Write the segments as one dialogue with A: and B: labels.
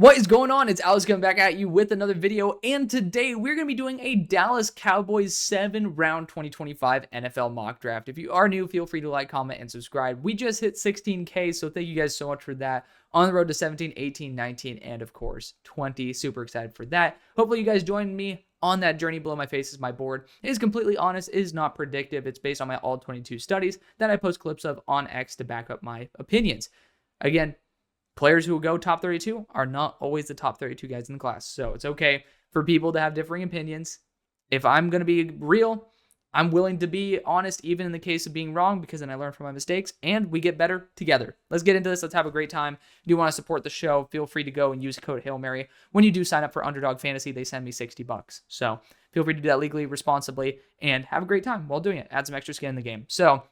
A: What is going on? It's Alex coming back at you with another video, and today we're going to be doing a Dallas Cowboys 7-round 2025 NFL mock draft. If you are new, feel free to like, comment, and subscribe. We just hit 16K, so thank you guys so much for that. On the road to 17, 18, 19, and of course 20. Super excited for that. Hopefully you guys join me on that journey. Below my face is my board. It is completely honest, it is not predictive. It's based on my all 22 studies that I post clips of on X to back up my opinions. Again, players who will go top 32 are not always the top 32 guys in the class. So it's okay for people to have differing opinions. If I'm going to be real, I'm willing to be honest, even in the case of being wrong, because then I learn from my mistakes and we get better together. Let's get into this. Let's have a great time. If you want to support the show, feel free to go and use code HAILMARY. When you do sign up for UnderDog Fantasy, they send me $60. So feel free to do that legally, responsibly, and have a great time while doing it. Add some extra skin in the game. So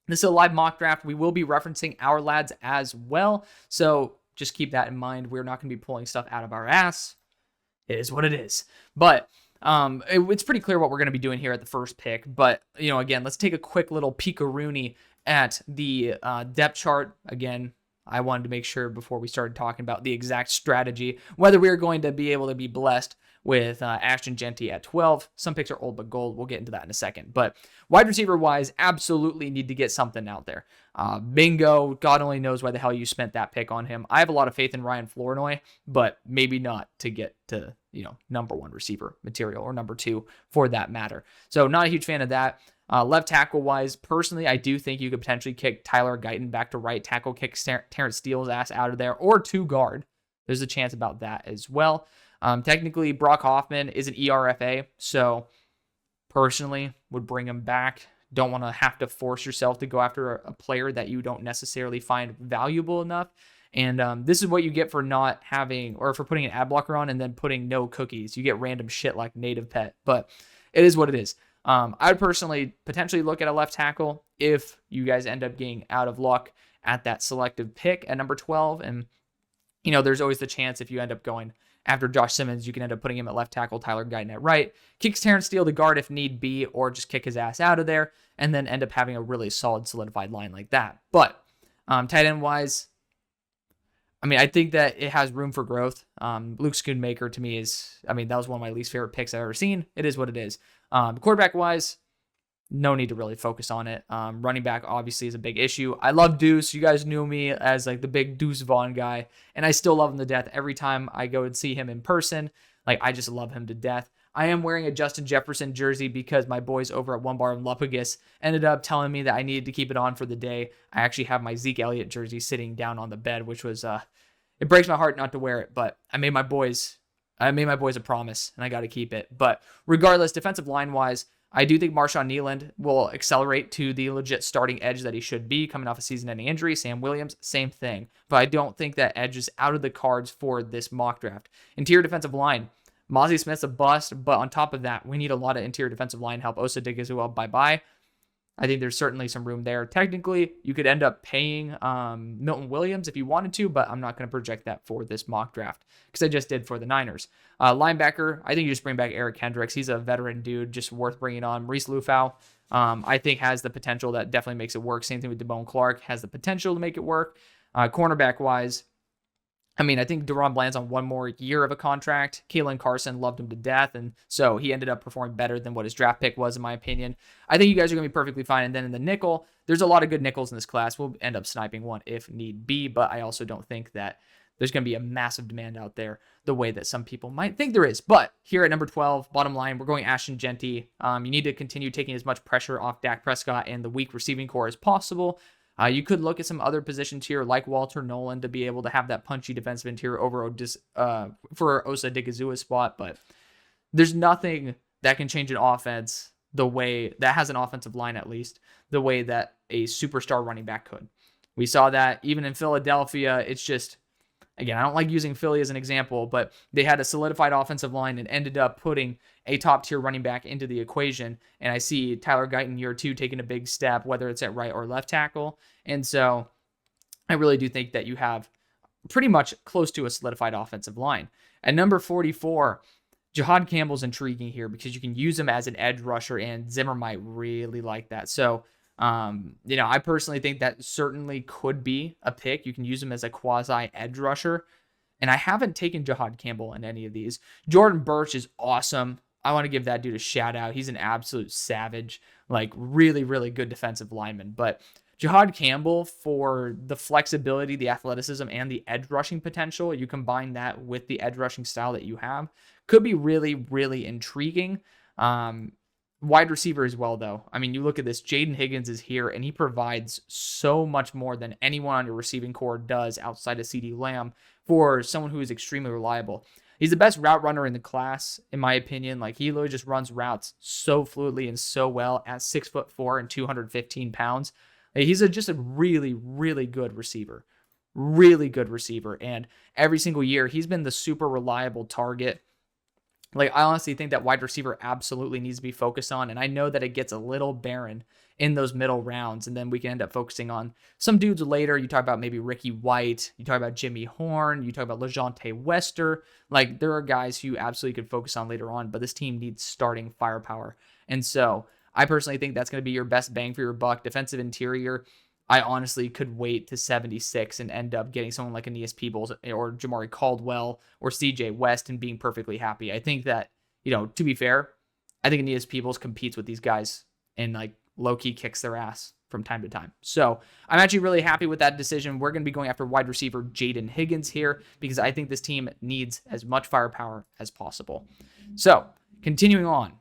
A: this is a live mock draft. We will be referencing our lads as well. So just keep that in mind. We're not going to be pulling stuff out of our ass. It is what it is. But it's pretty clear what we're going to be doing here at the first pick. But, again, let's take a quick little peek-a-rooney at the depth chart. Again, I wanted to make sure before we started talking about the exact strategy, whether we are going to be able to be blessed with Ashton Jeanty at 12. Some picks are old but gold. We'll get into that in a second. But wide receiver-wise, absolutely need to get something out there. Bingo, God only knows why the hell you spent that pick on him. I have a lot of faith in Ryan Flournoy, but maybe not to get to, number one receiver material or number two for that matter. So not a huge fan of that. Left tackle-wise, personally, I do think you could potentially kick Tyler Guyton back to right tackle, kick Terrence Steele's ass out of there, or to guard. There's a chance about that as well. Technically, Brock Hoffman is an ERFA, so personally would bring him back. Don't want to have to force yourself to go after a player that you don't necessarily find valuable enough. And this is what you get for not having, or for putting an ad blocker on and then putting no cookies. You get random shit like native pet, but it is what it is. I would personally potentially look at a left tackle if you guys end up getting out of luck at that selective pick at number 12. And, there's always the chance if you end up going after Josh Simmons, you can end up putting him at left tackle, Tyler Guyton at right, kicks Terrence Steele to guard if need be, or just kick his ass out of there, and then end up having a really solid solidified line like that. But tight end wise, I think that it has room for growth. Luke Schoonmaker to me is, that was one of my least favorite picks I've ever seen. It is what it is. Quarterback wise, no need to really focus on it. Running back obviously is a big issue. I love Deuce. You guys knew me as like the big Deuce Vaughn guy, and I still love him to death. Every time I go and see him in person, I just love him to death. I am wearing a Justin Jefferson jersey because my boys over at One Bar and Lupagus ended up telling me that I needed to keep it on for the day. I actually have my Zeke Elliott jersey sitting down on the bed, which was it breaks my heart not to wear it, but I made my boys a promise, and I got to keep it. But regardless, defensive line-wise, I do think Marshawn Kneeland will accelerate to the legit starting edge that he should be coming off a season-ending injury. Sam Williams, same thing. But I don't think that edge is out of the cards for this mock draft. Interior defensive line, Mozzie Smith's a bust, but on top of that, we need a lot of interior defensive line help. Osa Digizua, bye-bye. I think there's certainly some room there. Technically, you could end up paying Milton Williams if you wanted to, but I'm not going to project that for this mock draft because I just did for the Niners. Linebacker, I think you just bring back Eric Kendricks. He's a veteran dude, just worth bringing on. Maurice Lufau, I think has the potential that definitely makes it work. Same thing with DeBone Clark, has the potential to make it work. Cornerback-wise, I think Deron Bland's on one more year of a contract. Kalen Carson loved him to death, and so he ended up performing better than what his draft pick was, in my opinion. I think you guys are going to be perfectly fine. And then in the nickel, there's a lot of good nickels in this class. We'll end up sniping one if need be, but I also don't think that there's going to be a massive demand out there the way that some people might think there is. But here at number 12, bottom line, we're going Ashton Jeanty. You need to continue taking as much pressure off Dak Prescott and the weak receiving core as possible. You could look at some other positions here, like Walter Nolan, to be able to have that punchy defensive interior over for Osa Digizua's spot, but there's nothing that can change an offense the way that has an offensive line, at least the way that a superstar running back could. We saw that even in Philadelphia. It's just, again, I don't like using Philly as an example, but they had a solidified offensive line and ended up putting a top-tier running back into the equation. And I see Tyler Guyton year 2 taking a big step, whether it's at right or left tackle. And so I really do think that you have pretty much close to a solidified offensive line. At number 44, Jihad Campbell's intriguing here because you can use him as an edge rusher, and Zimmer might really like that. So I personally think that certainly could be a pick. You can use him as a quasi edge rusher. And I haven't taken Jahad Campbell in any of these. Jordan Burch is awesome. I want to give that dude a shout out. He's an absolute savage, like really, really good defensive lineman. But Jahad Campbell, for the flexibility, the athleticism, and the edge rushing potential, you combine that with the edge rushing style that you have, could be really, really intriguing. Wide receiver as well, though. I mean, you look at this, Jaden Higgins is here, and he provides so much more than anyone on your receiving core does outside of CeeDee Lamb for someone who is extremely reliable. He's the best route runner in the class, in my opinion. Like, he literally just runs routes so fluidly and so well at 6'4" and 215 pounds. He's just a really, really good receiver. Really good receiver. And every single year, he's been the super reliable target. Like, I honestly think that wide receiver absolutely needs to be focused on. And I know that it gets a little barren in those middle rounds. And then we can end up focusing on some dudes later. You talk about maybe Ricky White. You talk about Jimmy Horn. You talk about LeJounte Wester. Like, there are guys who you absolutely could focus on later on. But this team needs starting firepower. And so I personally think that's going to be your best bang for your buck. Defensive interior, I honestly could wait to 76 and end up getting someone like Aeneas Peebles or Jamari Caldwell or CJ West and being perfectly happy. I think that, to be fair, I think Aeneas Peebles competes with these guys and like low-key kicks their ass from time to time. So I'm actually really happy with that decision. We're going to be going after wide receiver Jaden Higgins here because I think this team needs as much firepower as possible. So continuing on,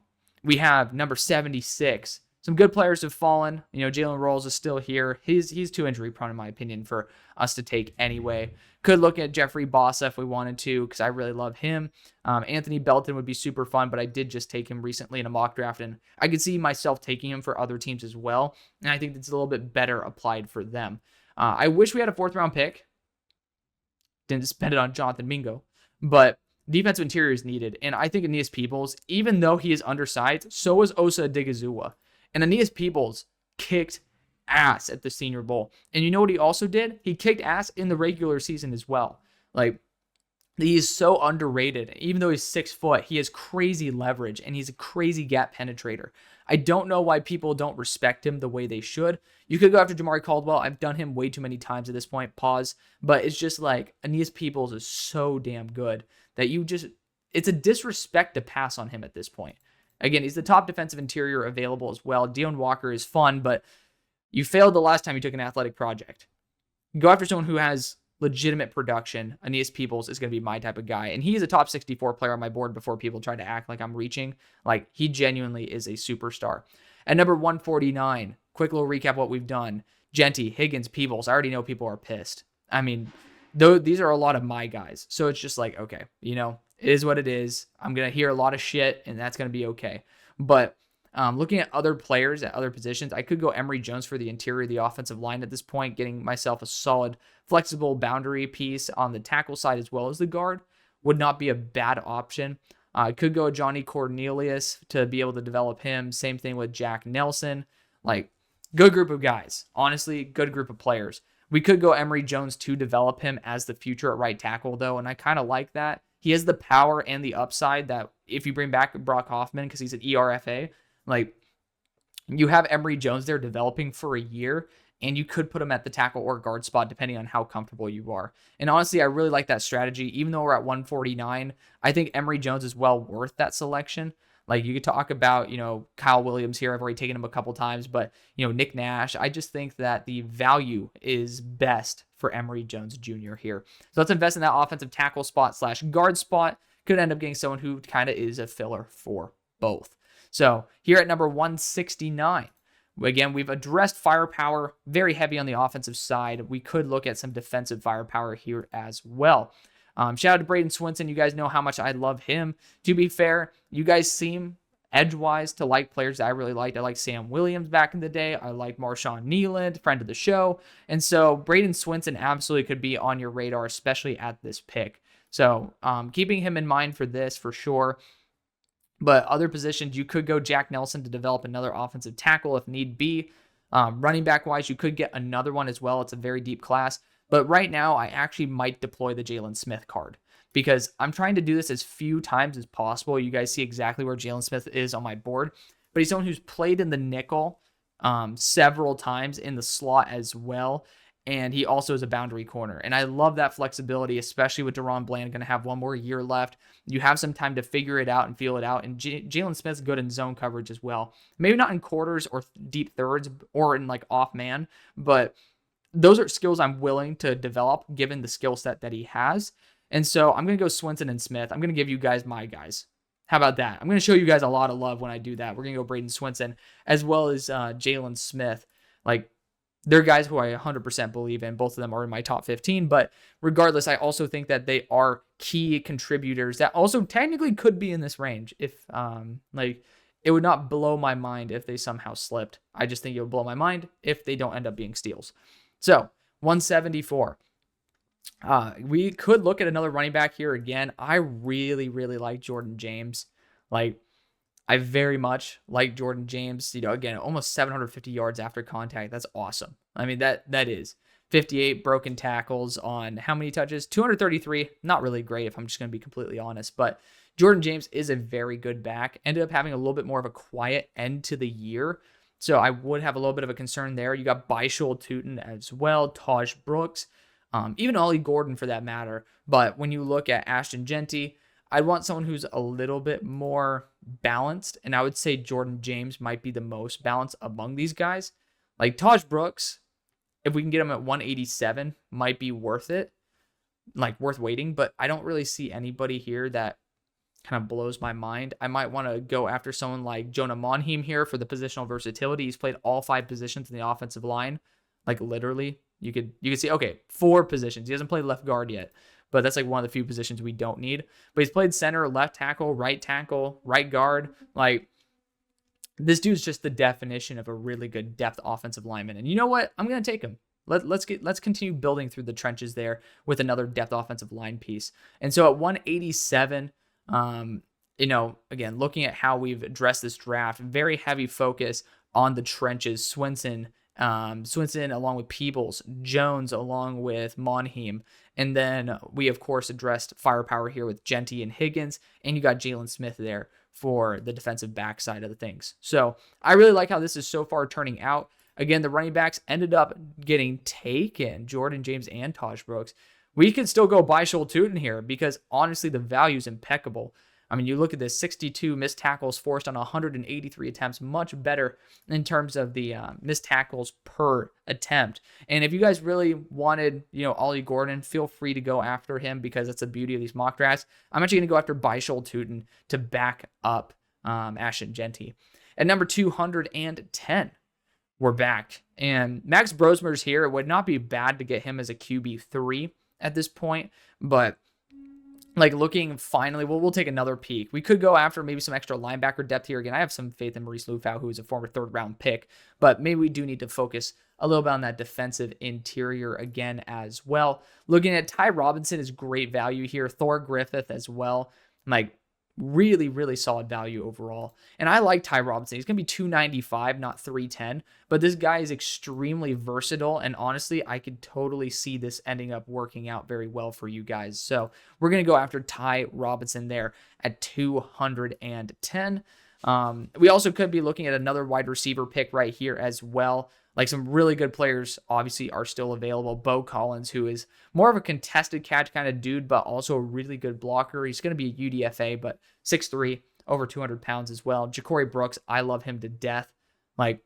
A: we have number 76. Some good players have fallen. Jalen Rolls is still here. He's too injury prone, in my opinion, for us to take anyway. Could look at Jeffrey Bossa if we wanted to, because I really love him. Anthony Belton would be super fun, but I did just take him recently in a mock draft, and I could see myself taking him for other teams as well. And I think it's a little bit better applied for them. I wish we had a 4th-round pick. Didn't spend it on Jonathan Mingo, but defensive interior is needed. And I think Aeneas Peebles, even though he is undersized, so is Osa Odigizua. And Aeneas Peebles kicked ass at the Senior Bowl. And you know what he also did? He kicked ass in the regular season as well. Like, he is so underrated. Even though he's 6 foot, he has crazy leverage, and he's a crazy gap penetrator. I don't know why people don't respect him the way they should. You could go after Jamari Caldwell. I've done him way too many times at this point. Pause. But it's just like, Aeneas Peebles is so damn good that it's a disrespect to pass on him at this point. Again, he's the top defensive interior available as well. Deon Walker is fun, but you failed the last time you took an athletic project. Go after someone who has legitimate production. Aeneas Peebles is going to be my type of guy. And he's a top 64 player on my board before people try to act like I'm reaching. Like, he genuinely is a superstar. At number 149, quick little recap of what we've done. Genty, Higgins, Peebles. I already know people are pissed. I mean, these are a lot of my guys. So it's just like, okay, it is what it is. I'm going to hear a lot of shit, and that's going to be okay. But looking at other players at other positions, I could go Emory Jones for the interior of the offensive line at this point, getting myself a solid, flexible boundary piece on the tackle side as well as the guard. Would not be a bad option. I could go Johnny Cornelius to be able to develop him. Same thing with Jack Nelson. Like, good group of guys. Honestly, good group of players. We could go Emory Jones to develop him as the future at right tackle, though, and I kind of like that. He has the power and the upside that if you bring back Brock Hoffman, because he's an ERFA, like, you have Emory Jones there developing for a year, and you could put him at the tackle or guard spot depending on how comfortable you are. And honestly, I really like that strategy. Even though we're at 149, I think Emory Jones is well worth that selection. Like, you could talk about, Kyle Williams here. I've already taken him a couple times, but, Nick Nash. I just think that the value is best for Emory Jones Jr. here. So let's invest in that offensive tackle spot / guard spot. Could end up getting someone who kind of is a filler for both. So here at number 169, again, we've addressed firepower, very heavy on the offensive side. We could look at some defensive firepower here as well. Shout out to Braden Swinson. You guys know how much I love him. To be fair, you guys seem edge-wise to like players that I really liked. I like Sam Williams back in the day. I like Marshawn Nealand, friend of the show. And so Braden Swinson absolutely could be on your radar, especially at this pick. So keeping him in mind for this for sure. But other positions, you could go Jack Nelson to develop another offensive tackle if need be. Running back-wise, you could get another one as well. It's a very deep class. But right now, I actually might deploy the Jalen Smith card because I'm trying to do this as few times as possible. You guys see exactly where Jalen Smith is on my board. But he's someone who's played in the nickel several times, in the slot as well. and he also is a boundary corner. And I love that flexibility, especially with Deron Bland going to have one more year left. You have some time to figure it out and feel it out. And Jalen Smith's good in zone coverage as well. Maybe not in quarters or deep thirds or in like off man, but those are skills I'm willing to develop given the skill set that he has. And so I'm going to go Swinson and Smith. I'm going to give you guys my guys. How about that? I'm going to show you guys a lot of love when I do that. We're going to go Braden Swinson as well as Jalen Smith. Like, they're guys who I 100% believe in. Both of them are in my top 15. But regardless, I also think that they are key contributors that also technically could be in this range. If it would not blow my mind if they somehow slipped. I just think it would blow my mind if they don't end up being steals. So 174. We could look at another running back here again. I really, really like Jordan James. Like, I very much like Jordan James. Again, almost 750 yards after contact. That's awesome. I mean, that is 58 broken tackles on how many touches? 233. Not really great if I'm just going to be completely honest. But Jordan James is a very good back. Ended up having a little bit more of a quiet end to the year. So I would have a little bit of a concern there. You got Byshul Tootin as well, Taj Brooks, even Ollie Gordon for that matter. But when you look at Ashton Genty, I'd want someone who's a little bit more balanced, and I would say Jordan James might be the most balanced among these guys. Like Taj Brooks, if we can get him at 187, might be worth it, like worth waiting, but I don't really see anybody here that kind of blows my mind. I might want to go after someone like Jonah Monheim here for the positional versatility. He's played all 5 positions in the offensive line. Like literally, you could see, okay, 4 positions. He hasn't played left guard yet, but that's like one of the few positions we don't need. But he's played center, left tackle, right guard. Like, this dude's just the definition of a really good depth offensive lineman. And you know what? I'm going to take him. Let's continue building through the trenches there with another depth offensive line piece. And so at 187, again, looking at how we've addressed this draft, very heavy focus on the trenches. Swinson along with Peebles, Jones along with Monheim. And then we, of course, addressed firepower here with Genty and Higgins. And you got Jalen Smith there for the defensive back side of the things. So I really like how this is so far turning out. Again, the running backs ended up getting taken, Jordan James and Taj Brooks. We could still go Byshul Tootin here because, honestly, the value is impeccable. I mean, you look at this, 62 missed tackles forced on 183 attempts, much better in terms of the missed tackles per attempt. And if you guys really wanted, Ollie Gordon, feel free to go after him because that's the beauty of these mock drafts. I'm actually going to go after Byshul Tootin to back up Ashton Genty. At number 210, we're back. And Max Brosmer's here. It would not be bad to get him as a QB3 at this point, but like looking finally, we'll take another peek. We could go after maybe some extra linebacker depth here. Again, I have some faith in Maurice Lufau, who is a former 3rd round pick, but maybe we do need to focus a little bit on that defensive interior again as well. Looking at Ty Robinson is great value here. Thor Griffith as well. Like, really, really solid value overall. And I like Ty Robinson. He's going to be 295, not 310. But this guy is extremely versatile. And honestly, I could totally see this ending up working out very well for you guys. So we're going to go after Ty Robinson there at 210. We also could be looking at another wide receiver pick right here as well. Like, some really good players obviously are still available. Bo Collins, who is more of a contested catch kind of dude, but also a really good blocker. He's going to be a UDFA, but 6'3", over 200 pounds as well. Ja'Cory Brooks, I love him to death. Like,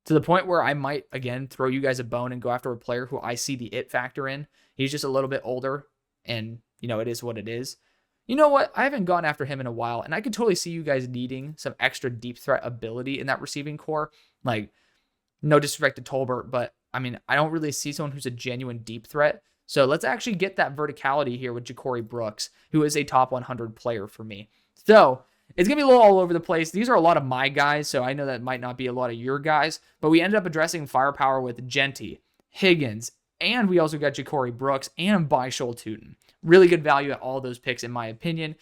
A: to the point where I might, again, throw you guys a bone and go after a player who I see the it factor in. He's just a little bit older, and, it is what it is. You know what? I haven't gone after him in a while, and I could totally see you guys needing some extra deep threat ability in that receiving core. Like, no disrespect to Tolbert, but I mean, I don't really see someone who's a genuine deep threat. So let's actually get that verticality here with Ja'Cory Brooks, who is a top 100 player for me. So it's going to be a little all over the place. These are a lot of my guys, so I know that might not be a lot of your guys, but we ended up addressing firepower with Genty, Higgins, and we also got Ja'Cory Brooks and Byshul Tootin. Really good value at all those picks, in my opinion.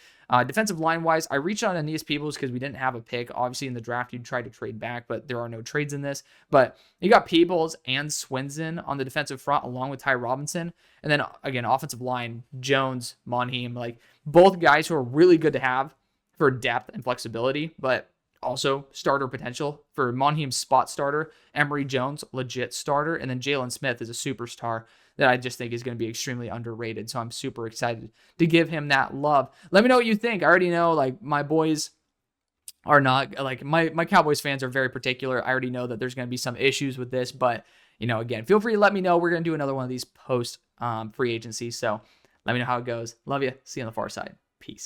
A: Defensive line-wise, I reached on Aeneas Peebles because we didn't have a pick. Obviously, in the draft, you'd try to trade back, but there are no trades in this. But you got Peebles and Swinson on the defensive front, along with Ty Robinson. And then, again, offensive line, Jones, Monheim, like both guys who are really good to have for depth and flexibility. But also starter potential. For Monheim, spot starter. Emory Jones, legit starter. And then Jalen Smith is a superstar that I just think is going to be extremely underrated. So I'm super excited to give him that love. Let me know what you think. I already know, like, my boys are not, like, my Cowboys fans are very particular. I already know that there's going to be some issues with this, but, you know, again, feel free to let me know. We're going to do another one of these post free agency. So let me know how it goes. Love you. See you on the far side. Peace.